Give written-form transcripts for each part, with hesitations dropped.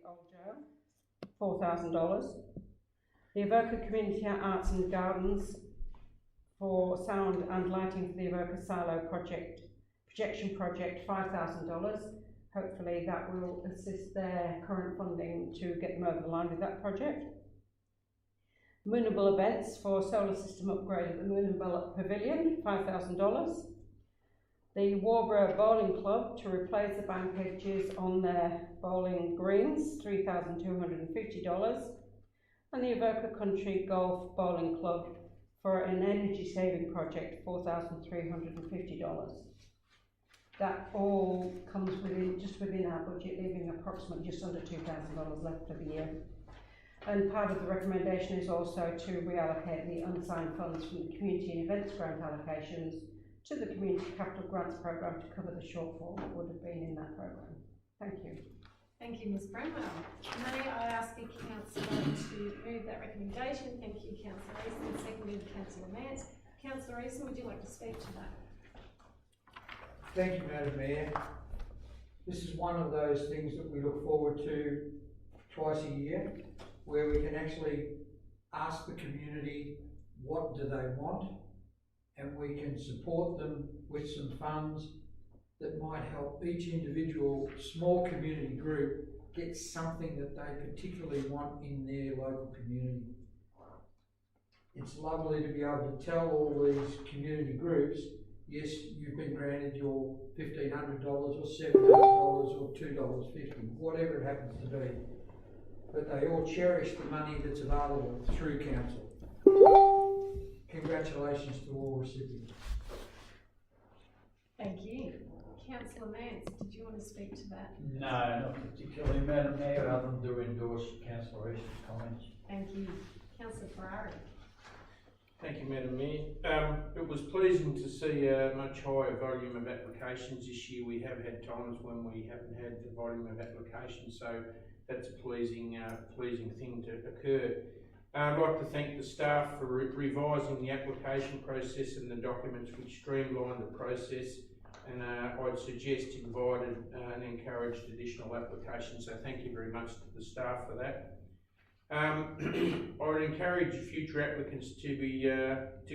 Old Joe, $4,000. The Avoca Community Arts and Gardens for sound and lighting for the Avoca Silo projection project, $5,000. Hopefully that will assist their current funding to get them over the line with that project. Moonable Events for solar system upgrade at the Moonable Pavilion, $5,000. The Warborough Bowling Club to replace the bankages on their bowling greens, $3,250. And the Avoca Country Golf Bowling Club for an energy saving project, $4,350. That all comes within our budget, leaving approximately just under $2,000 left for the year. And part of the recommendation is also to reallocate the unsigned funds from the community and events grant allocations to the Community Capital Grants Programme to cover the shortfall that would have been in that programme. Thank you. Thank you, Ms Bramwell. May I ask the councillor to move that recommendation? Thank you, Councillor Easton. Seconded, Councillor Mance. Councillor Easton, would you like to speak to that? Thank you, Madam Mayor. This is one of those things that we look forward to twice a year, where we can actually ask the community what do they want, and we can support them with some funds that might help each individual small community group get something that they particularly want in their local community. It's lovely to be able to tell all these community groups, yes, you've been granted your $1,500 or $700 or $2.50, whatever it happens to be. But they all cherish the money that's available through council. Congratulations to all recipients. Thank you. Councillor Mance, did you want to speak to that? No, not particularly, Madam Mayor, other than to endorse Councillor Easton's comments. Thank you. Councillor Ferrari. Thank you, Madam Mayor. It was pleasing to see a much higher volume of applications this year. We have had times when we haven't had the volume of applications, so that's a pleasing thing to occur. I'd like to thank the staff for revising the application process and the documents which streamlined the process, and I'd suggest invited and encouraged additional applications, so thank you very much to the staff for that. I would encourage future applicants to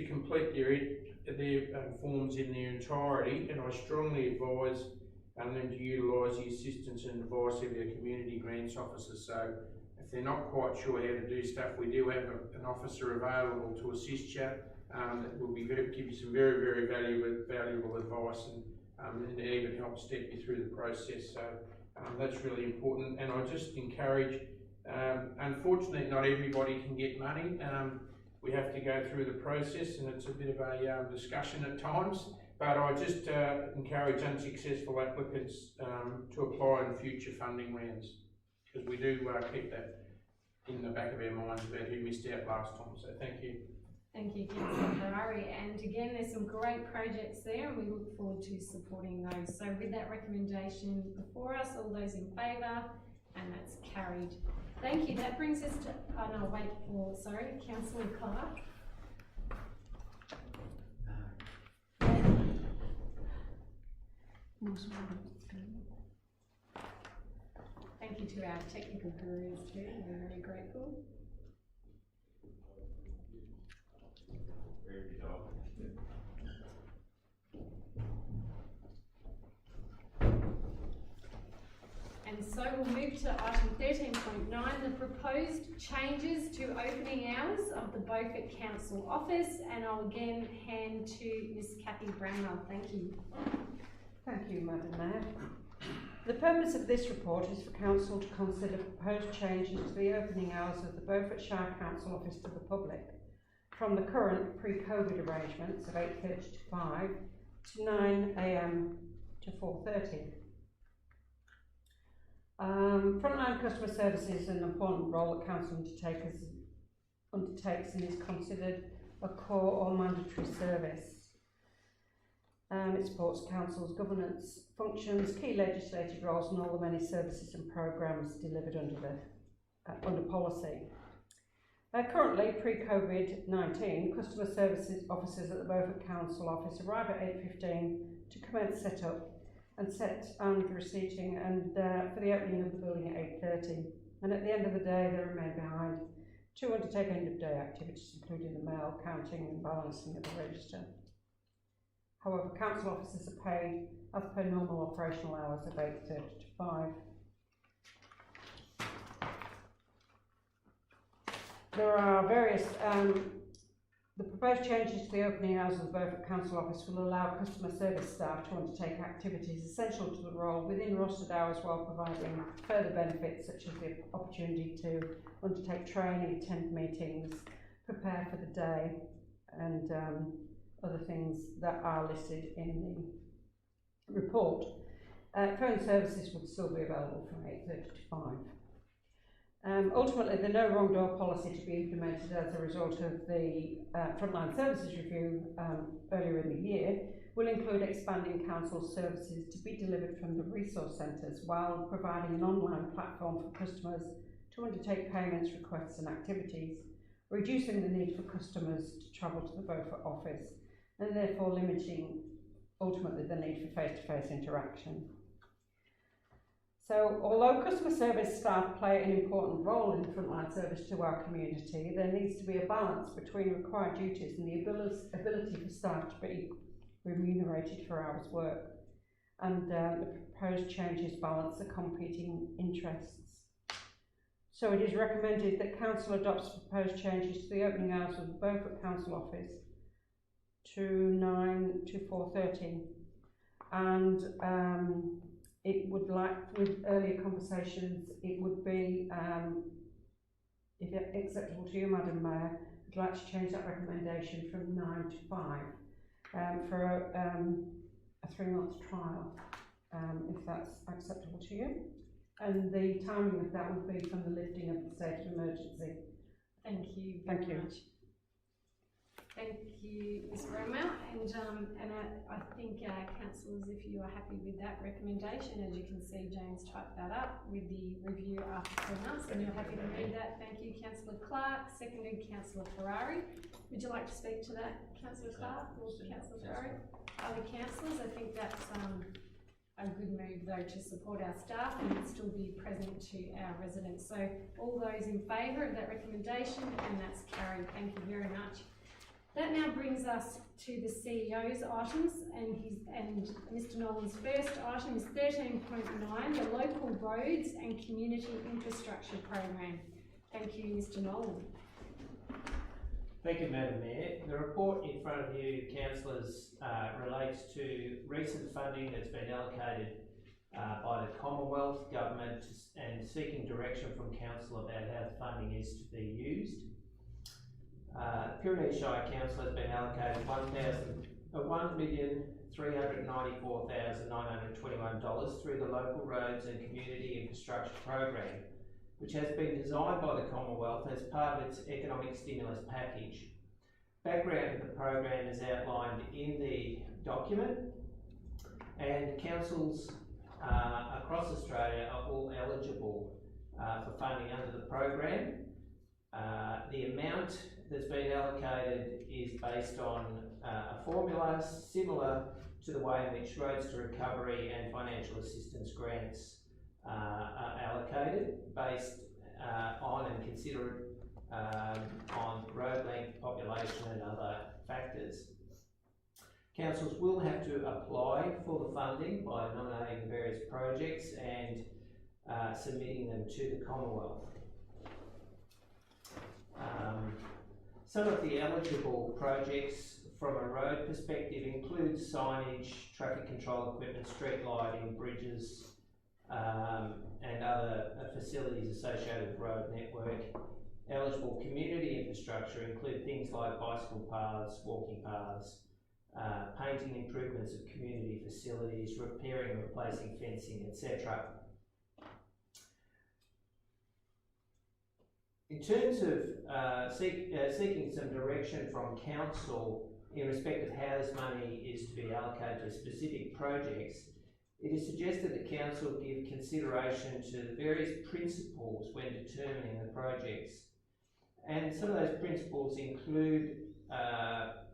complete their forms in their entirety, and I strongly advise them to utilise the assistance and advice of their community grants officer. So if they're not quite sure how to do stuff, we do have an officer available to assist you that will give you some very, very valuable advice and even help step you through the process. So that's really important, and I just encourage. Unfortunately, not everybody can get money. We have to go through the process, and it's a bit of a discussion at times. But I just encourage unsuccessful applicants to apply in future funding rounds, because we do keep that in the back of our minds about who missed out last time. So thank you. Thank you, Councillor Ferrari. And again, there's some great projects there, and we look forward to supporting those. So with that recommendation before us, all those in favour, and that's carried. Thank you. That brings us to, Councillor Clark. Thank you to our technical gurus too. We're very grateful. And so we'll move to item 13.9, the proposed changes to opening hours of the Beaufort Council office, and I'll again hand to Ms Kathy Bramwell. Thank you. Thank you, Madam Mayor. The purpose of this report is for Council to consider proposed changes to the opening hours of the Beaufort Shire Council office to the public from the current pre-COVID arrangements of 8:30 to 5 to 9 AM to 4:30. Frontline customer service is an important role that Council undertakes and is considered a core or mandatory service. It supports Council's governance functions, key legislative roles, and all the many services and programmes delivered under policy. Currently, pre-COVID-19, customer services officers at the Beaufort Council office arrive at 8:15 to commence set up and the receipting and for the opening of the building at 8:30. and at the end of the day they remain behind to undertake end of day activities including the mail, counting and balancing of the register. However, council officers are paid as per normal operational hours of 8:30 to 5. There are various, the proposed changes to the opening hours of the Beaufort Council Office will allow customer service staff to undertake activities essential to the role within rostered hours while providing further benefits such as the opportunity to undertake training, attend meetings, prepare for the day and other things that are listed in the report. Phone services would still be available from 8:30 to 5. Ultimately, the no wrong door policy to be implemented as a result of the frontline services review earlier in the year will include expanding council services to be delivered from the resource centres while providing an online platform for customers to undertake payments, requests and activities, reducing the need for customers to travel to the Beaufort office and therefore limiting ultimately the need for face-to-face interaction. So, although customer service staff play an important role in frontline service to our community, there needs to be a balance between required duties and the ability for staff to be remunerated for hours worked. And the proposed changes balance the competing interests. So it is recommended that Council adopts proposed changes to the opening hours of the Beaufort Council Office to 9 to 4:30, and it would like, with earlier conversations, it would be, if acceptable to you, Madam Mayor, I'd like to change that recommendation from 9 to 5 for a 3-month trial, if that's acceptable to you. And the timing of that would be from the lifting of the state of emergency. Thank you Thank very you. much. Thank you, Ms. Bramwell, and I think councillors, if you are happy with that recommendation, as you can see, James typed that up with the review after 3 months, and you're happy to read that. Thank you, Councillor Clark. Seconded, Councillor Ferrari. Would you like to speak to that, Councillor Clark or Councillor Ferrari? Other councillors, I think that's a good move though to support our staff and still be present to our residents. So all those in favour of that recommendation, and that's carried. Thank you very much. That now brings us to the CEO's items, and Mr. Nolan's first item is 13.9, the Local Roads and Community Infrastructure Program. Thank you, Mr. Nolan. Thank you, Madam Mayor. The report in front of you, councillors, relates to recent funding that's been allocated by the Commonwealth Government and seeking direction from Council about how the funding is to be used. Pyrenees Shire Council has been allocated $1,394,921 through the Local Roads and Community Infrastructure Program, which has been designed by the Commonwealth as part of its economic stimulus package. Background to the program is outlined in the document, and councils across Australia are all eligible for funding under the program. The amount that's been allocated is based on a formula similar to the way in which Roads to Recovery and financial assistance grants are allocated, based on and considered on road length, population and other factors. Councils will have to apply for the funding by nominating various projects and submitting them to the Commonwealth. Some of the eligible projects from a road perspective include signage, traffic control equipment, street lighting, bridges, and other facilities associated with the road network. Eligible community infrastructure include things like bicycle paths, walking paths, painting improvements of community facilities, repairing and replacing fencing, etc. In terms of seeking some direction from Council in respect of how this money is to be allocated to specific projects, it is suggested that Council give consideration to the various principles when determining the projects. And some of those principles include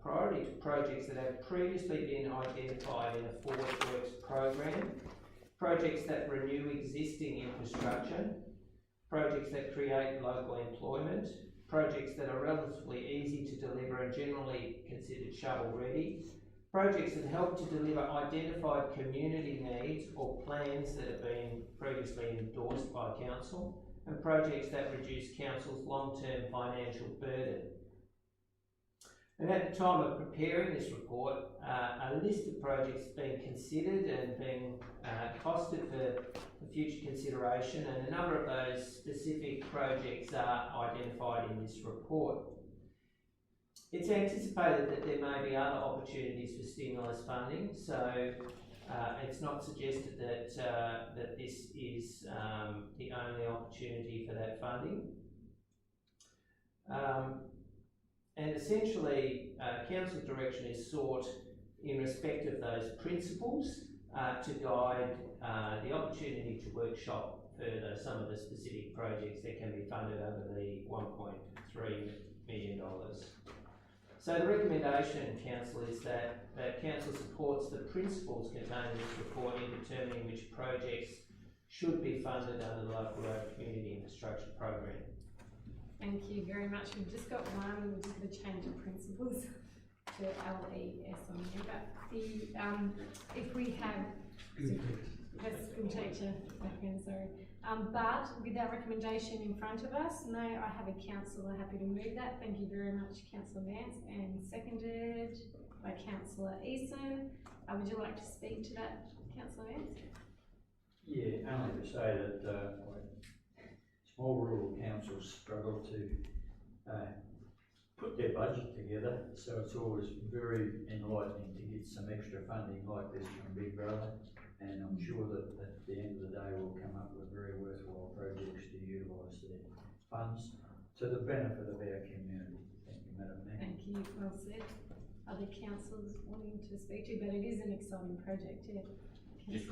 priority to projects that have previously been identified in a Forward Works program, projects that renew existing infrastructure, projects that create local employment, projects that are relatively easy to deliver and generally considered shovel-ready, projects that help to deliver identified community needs or plans that have been previously endorsed by council, and projects that reduce council's long-term financial burden. And at the time of preparing this report, a list of projects being considered and being costed for future consideration, and a number of those specific projects are identified in this report. It's anticipated that there may be other opportunities for stimulus funding, so it's not suggested that this is the only opportunity for that funding. And essentially, council direction is sought in respect of those principles to guide the opportunity to workshop further some of the specific projects that can be funded under the $1.3 million. So the recommendation, council, is that council supports the principles contained in this report in determining which projects should be funded under the Local Road Community Infrastructure Program. Thank you very much. We've just got one, which is the change of principles to LES on here. But the if we have that's school teacher, again, sorry. But with that recommendation in front of us, may I have a councillor happy to move that? Thank you very much, Councillor Vance, and seconded by Councillor Eason. Would you like to speak to that, Councillor Vance? Yeah, only to say that small rural councils struggle to put their budget together, so it's always very enlightening to get some extra funding like this from Big Brother, and I'm sure that at the end of the day we'll come up with very worthwhile projects to utilise their funds to the benefit of our community. Thank you, Madam Mayor. Thank you, well said. Other councillors wanting to speak to, but it is an exciting project, yeah. Just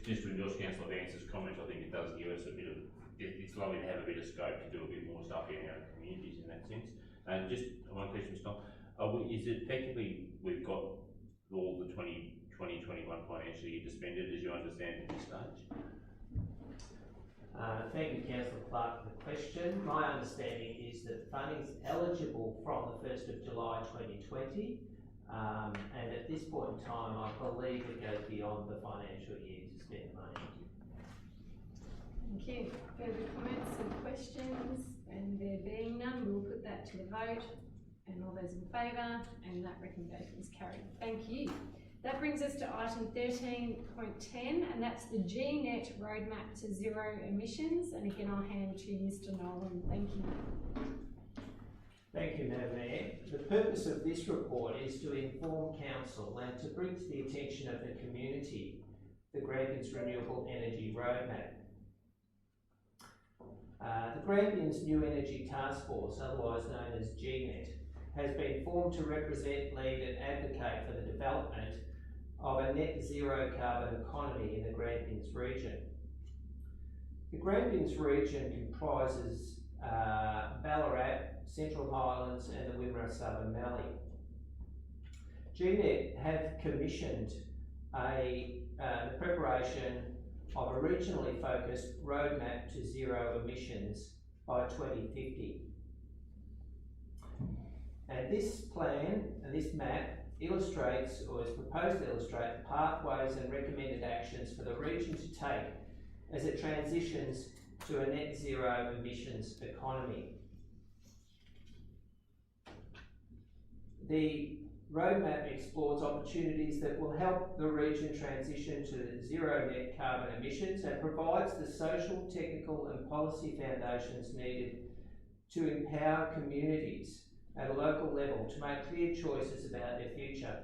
to endorse Councillor Vance's comments, I think it does give us a bit of, it's lovely to have a bit of scope to do a bit more stuff in our communities in that sense. And just one question, Mr. Tom, is it effectively we've got all the 2021 financial year to spend it, as you understand at this stage? Thank you, Councillor Clark, for the question. My understanding is that funding is eligible from the 1st of July 2020, and at this point in time, I believe it goes beyond the financial year to spend the money. Thank you. Further comments and questions? And there being none, we'll put that to the vote. And all those in favour, and that recommendation is carried. Thank you. That brings us to item 13.10, and that's the GNet roadmap to zero emissions. And again, I'll hand to Mr. Nolan. Thank you. Thank you, Madam Mayor. The purpose of this report is to inform Council and to bring to the attention of the community the Grampians Renewable Energy Roadmap. The Grampians New Energy Task Force, otherwise known as GNet, has been formed to represent, lead and advocate for the development of a net zero carbon economy in the Grampians region. The Grampians region comprises Ballarat, Central Highlands and the Wimmera Southern Valley. GNet have commissioned the preparation of a regionally focused roadmap to zero emissions by 2050. And this plan and this map illustrates, or is proposed to illustrate, the pathways and recommended actions for the region to take as it transitions to a net zero emissions economy. The roadmap explores opportunities that will help the region transition to zero net carbon emissions and provides the social, technical and policy foundations needed to empower communities at a local level to make clear choices about their future.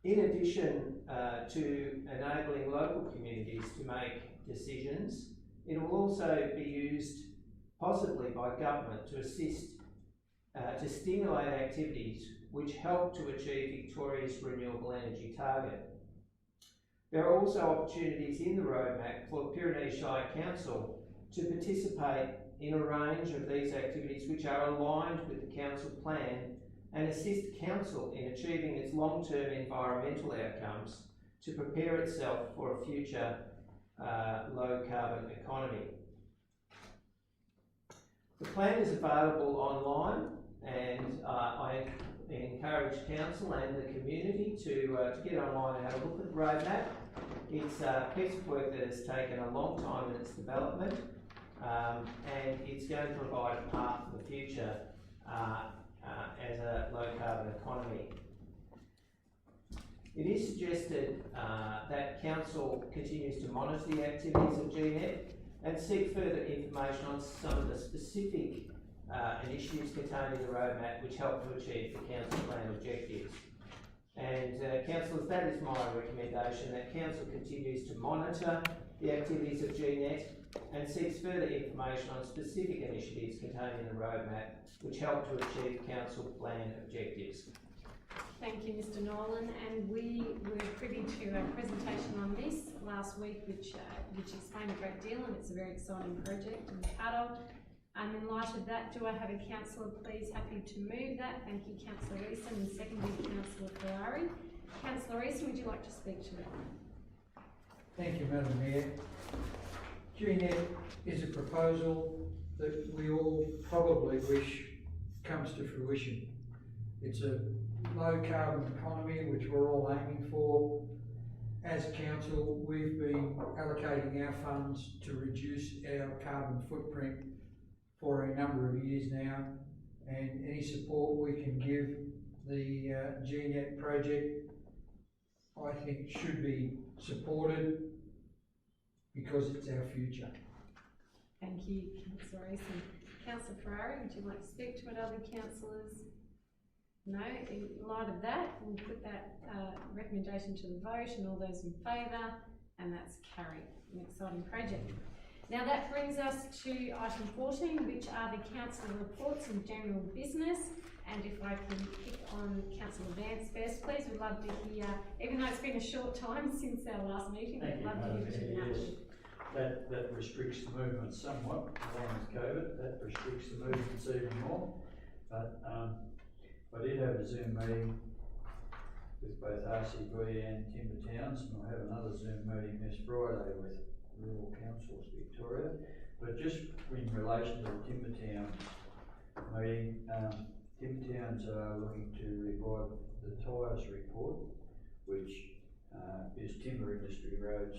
In addition to enabling local communities to make decisions, it will also be used possibly by government to assist to stimulate activities which help to achieve Victoria's renewable energy target. There are also opportunities in the roadmap for Pyrenees Shire Council to participate in a range of these activities which are aligned with the council plan and assist council in achieving its long-term environmental outcomes to prepare itself for a future low carbon economy. The plan is available online, and I encourage council and the community to get online and have a look at the roadmap. It's a piece of work that has taken a long time in its development, and it's going to provide a path for the future as a low carbon economy. It is suggested that council continues to monitor the activities of GNet and seek further information on some of the specific initiatives contained in the roadmap which help to achieve the council plan objectives. And councillors, that is my recommendation, that council continues to monitor the activities of GNet and seeks further information on specific initiatives contained in the roadmap which help to achieve council plan objectives. Thank you, Mr. Nolan, and we were privy to a presentation on this last week which explained a great deal, and it's a very exciting project to be part of. In light of that, do I have a councillor please happy to move that? Thank you, Councillor Eason, and secondly, Councillor Ferrari. Councillor Eason, would you like to speak to that? Thank you, Madam Mayor. GNet is a proposal that we all probably wish comes to fruition. It's a low carbon economy which we're all aiming for. As council, we've been allocating our funds to reduce our carbon footprint for a number of years now, and any support we can give the GNet project, I think, should be supported because it's our future. Thank you, Councillor Eason. Councillor Ferrari, would you like to speak to it? Other councillors? No. In light of that, we'll put that recommendation to the vote, and all those in favour, and that's carried. An exciting project. Now that brings us to item 14, which are the councillor reports and general business. And if I can pick on Councillor Vance first, please, we'd love to hear, even though it's been a short time since our last meeting, we'd love to hear what you've been up to. That restricts the movement somewhat, along with COVID. That restricts the movements even more. But I did have a Zoom meeting with both RCB and Timber Towns, and I'll have another Zoom meeting this Friday with Rural Councils Victoria. But just in relation to the Timber Towns meeting, Timber Towns are looking to revive the tyres report, which is timber industry roads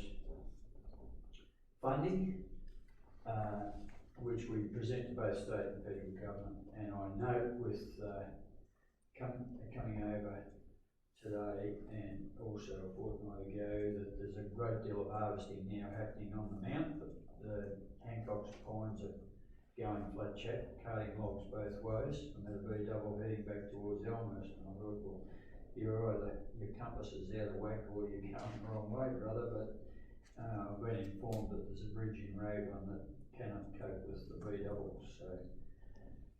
funding, which we present to both state and federal government. And I note with coming over today and also a fortnight ago that there's a great deal of harvesting now happening on the mount. The Hancock's pines are going flat chat, cutting logs both ways, and there'll be double heading back towards Elmhurst. And I thought, well, you're either your compass is out of whack or you're going the wrong way, brother. But I've been informed that there's a bridge in Raglan that cannot cope with the B doubles. So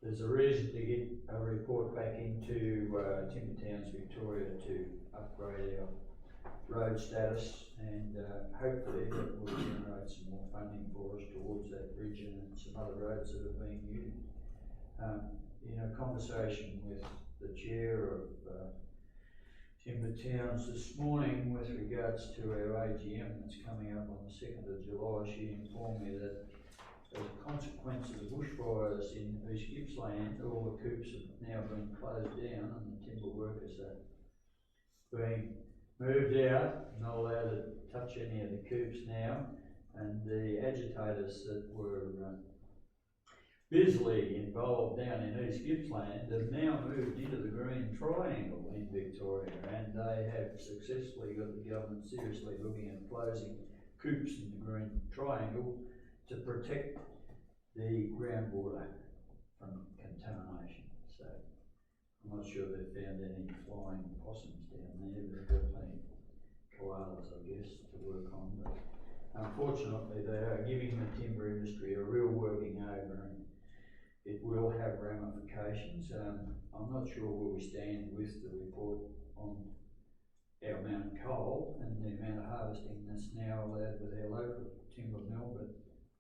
there's a reason to get a report back into Timber Towns Victoria to upgrade our road status, and hopefully that will generate some more funding for us towards that bridge and some other roads that are being used. In a conversation with the chair of Timber Towns this morning with regards to our AGM that's coming up on the 2nd of July, she informed me that as a consequence of the bushfires in East Gippsland, all the coops have now been closed down and the timber workers are being moved out, not allowed to touch any of the coops now, and the agitators that were busily involved down in East Gippsland have now moved into the Green Triangle in Victoria, and they have successfully got the government seriously looking at closing coops in the Green Triangle to protect the groundwater from contamination. So I'm not sure they've found any flying possums down there, but they've got plenty of koalas, I guess, to work on. But unfortunately, they are giving the timber industry a real working over, and it will have ramifications. I'm not sure where we stand with the report on our amount of coal and the amount of harvesting that's now allowed with our local timber mill, but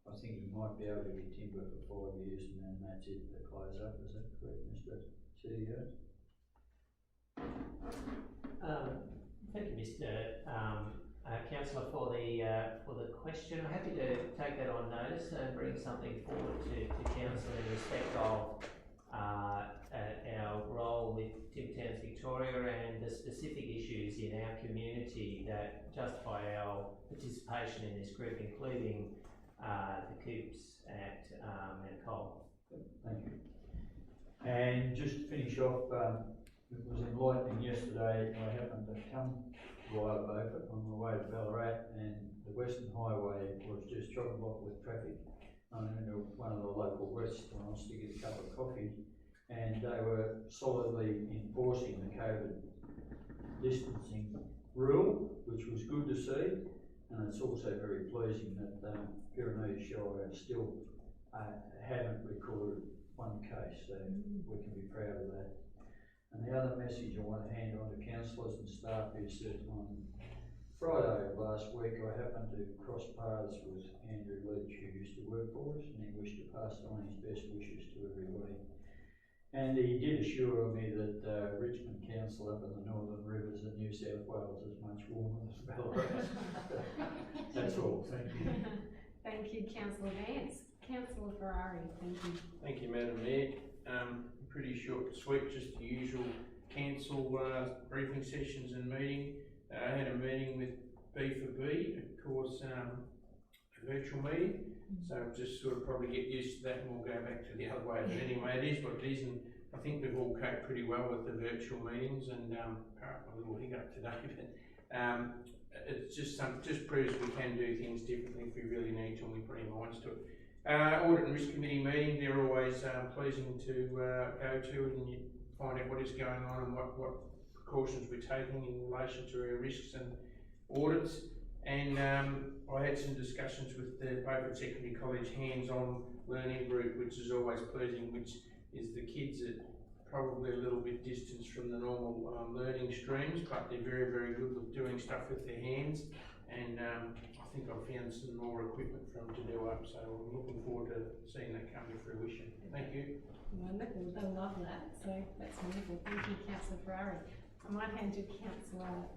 I think you might be able to get timber for 5 years and then that's it to close up. Is that correct, Mr. CEO? Thank you, Mr. Councillor, for the question. I'm happy to take that on notice and bring something forward to Council in respect of our role with Tim Towns Victoria and the specific issues in our community that justify our participation in this group, including the coops at Mount Cole. Thank you. And just to finish off, it was enlightening yesterday. I happened to come via Beaufort on my way to Ballarat, and the Western Highway was just chock-a-block with traffic. I went into one of the local restaurants to get a cup of coffee, and they were solidly enforcing the COVID distancing rule, which was good to see. And it's also very pleasing that Pyrenees Shire still haven't recorded one case, so we can be proud of that. And the other message I want to hand on to councillors and staff is that on Friday of last week I happened to cross paths with Andrew Leach, who used to work for us, and he wished to pass on his best wishes to everybody. And he did assure me that Richmond Council up in the Northern Rivers of New South Wales is much warmer than Ballarat. That's all, thank you. Thank you, Councillor Vance. Councillor Ferrari, thank you. Thank you, Madam Mayor. Pretty short and sweet, just the usual council briefing sessions and meeting. I had a meeting with B4B, of course, a virtual meeting. So just sort of probably get used to that, and we'll go back to the other way. But anyway, it is what it is, and I think we've all coped pretty well with the virtual meetings, and apart from a little hiccup today, but it's just proves we can do things differently if we really need to, and we put our minds to it. Audit and Risk Committee meeting, they're always pleasing to go to, and you find out what is going on and what precautions we're taking in relation to our risks and audits. And I had some discussions with the Beaufort Secondary College hands-on learning group, which is always pleasing, which is the kids that probably a little bit distanced from the normal learning streams, but they're very, very good with doing stuff with their hands. And I think I've found some more equipment for them to do up, so I'm looking forward to seeing that come to fruition. Thank you. Wonderful, they'll love that, so that's wonderful. Thank you, Councillor Ferrari. I might hand to Councillor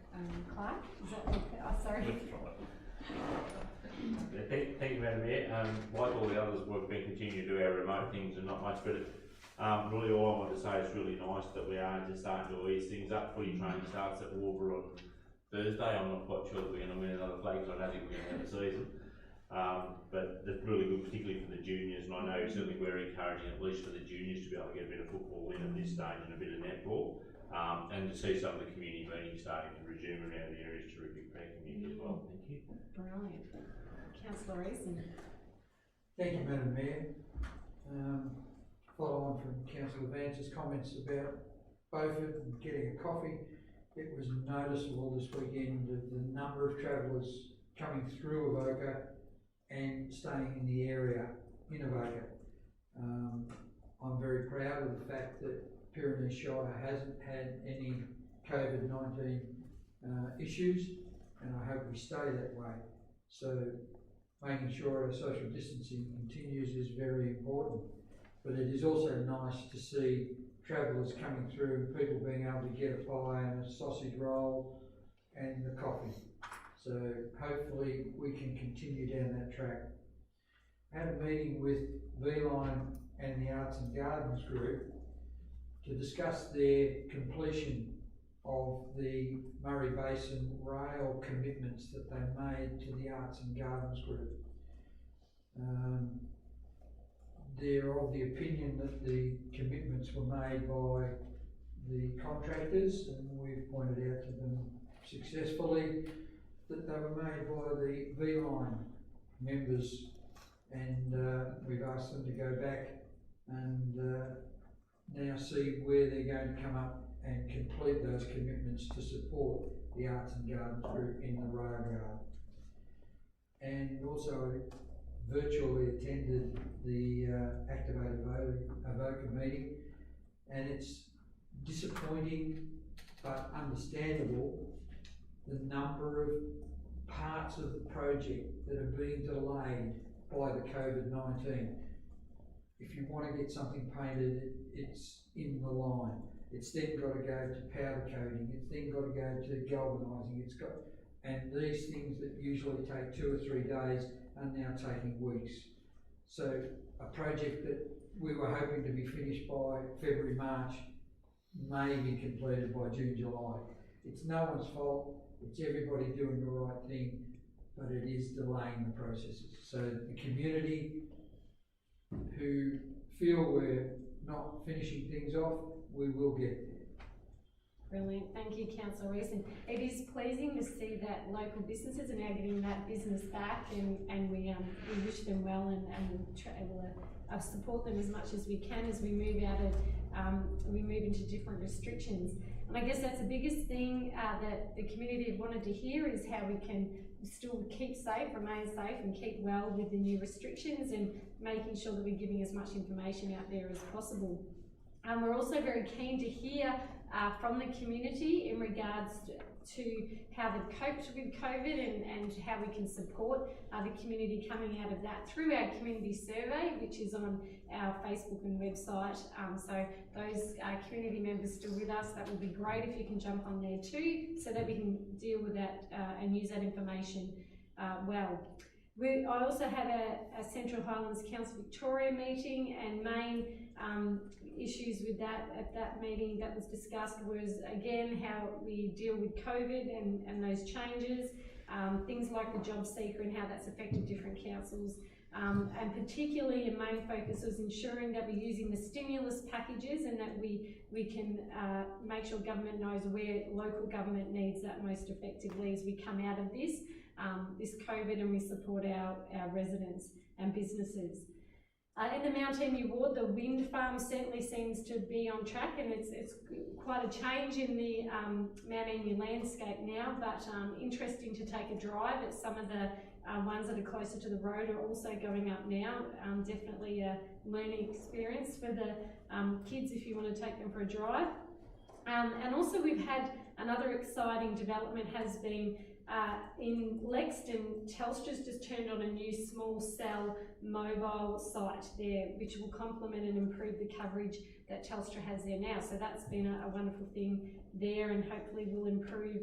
Clark. Is that okay? Oh, sorry. Thank you, Madam Mayor. Like all the others, we've been continuing to do our remote things and not much, but really all I want to say is really nice that we are just starting to ease things up. Footy training starts at Warburg on Thursday. I'm not quite sure that we're going to win another flag, because I don't think we're going to have a season. But that's really good, particularly for the juniors, and I know certainly we're encouraging at least for the juniors to be able to get a bit of football in at this stage and a bit of netball. And to see some of the community meetings starting to resume around the area is terrific for our community as well. Thank you. Brilliant. Councillor Eason. Thank you, Madam Mayor. Follow on from Councillor Vance's comments about Beaufort and getting a coffee. It was noticeable this weekend of the number of travellers coming through Avoca and staying in the area in Avoca. I'm very proud of the fact that Pyrenees Shire hasn't had any COVID-19 issues, and I hope we stay that way. So making sure our social distancing continues is very important, but it is also nice to see travellers coming through, people being able to get a pie and a sausage roll and the coffee. So hopefully we can continue down that track. I had a meeting with V-Line and the Arts and Gardens group to discuss their completion of the Murray Basin rail commitments that they made to the Arts and Gardens group. They're of the opinion that the commitments were made by the contractors, and we've pointed out to them successfully that they were made by the V-Line members, and we've asked them to go back and now see where they're going to come up and complete those commitments to support the Arts and Gardens group in the rail yard. And also virtually attended the Activate Avoca meeting, and it's disappointing but understandable the number of parts of the project that are being delayed by the COVID-19. If you want to get something painted, it's in the line. It's then got to go to powder coating. It's then got to go to galvanising. It's got and these things that usually take 2 or 3 days are now taking weeks. So a project that we were hoping to be finished by February, March may be completed by June, July. It's no one's fault, it's everybody doing the right thing, but it is delaying the processes. So the community who feel we're not finishing things off, we will get there. Brilliant, thank you, Councillor Rees. And it is pleasing to see that local businesses are now getting that business back, and we wish them well, and we'll try to support them as much as we can as we move out of we move into different restrictions. And I guess that's the biggest thing that the community have wanted to hear, is how we can still keep safe, remain safe, and keep well with the new restrictions, and making sure that we're giving as much information out there as possible. We're also very keen to hear from the community in regards to how they've coped with COVID, and how we can support the community coming out of that through our community survey, which is on our Facebook and website. So those community members still with us, that would be great if you can jump on there too, so that we can deal with that and use that information well. I also had a Central Highlands Council Victoria meeting, and main issues with that at that meeting that was discussed was, again, how we deal with COVID and those changes, things like the job seeker and how that's affected different councils, and particularly a main focus was ensuring that we're using the stimulus packages, and that we can make sure government knows where local government needs that most effectively as we come out of this COVID, and we support our residents and businesses. In the Mount Emu ward, the wind farm certainly seems to be on track, and it's quite a change in the Mount Emu landscape now, but interesting to take a drive at some of the ones that are closer to the road are also going up now. Definitely a learning experience for the kids if you want to take them for a drive. And also we've had another exciting development has been in Lexington. Telstra's just turned on a new small cell mobile site there, which will complement and improve the coverage that Telstra has there now. So that's been a wonderful thing there, and hopefully will improve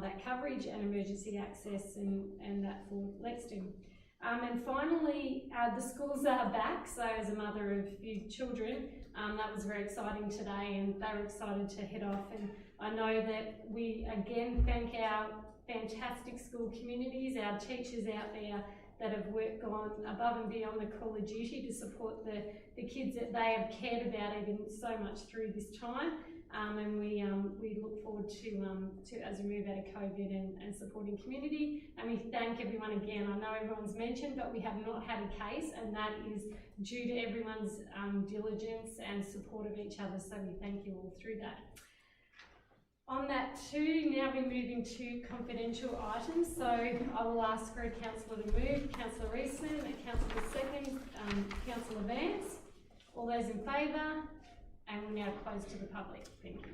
that coverage and emergency access and that for Lexington. And finally, the schools are back. So as a mother of a few children, that was very exciting today, and they were excited to head off. And I know that we again thank our fantastic school communities, our teachers out there that have gone above and beyond the call of duty to support the kids that they have cared about even so much through this time. And we look forward to as we move out of COVID and supporting community. And we thank everyone again. I know everyone's mentioned, but we have not had a case, and that is due to everyone's diligence and support of each other. So we thank you all through that. On that too, now we're moving to confidential items. So I will ask for a councillor to move. Councillor Reesman, a councillor second, Councillor Vance. All those in favour? And we're now closed to the public. Thank you.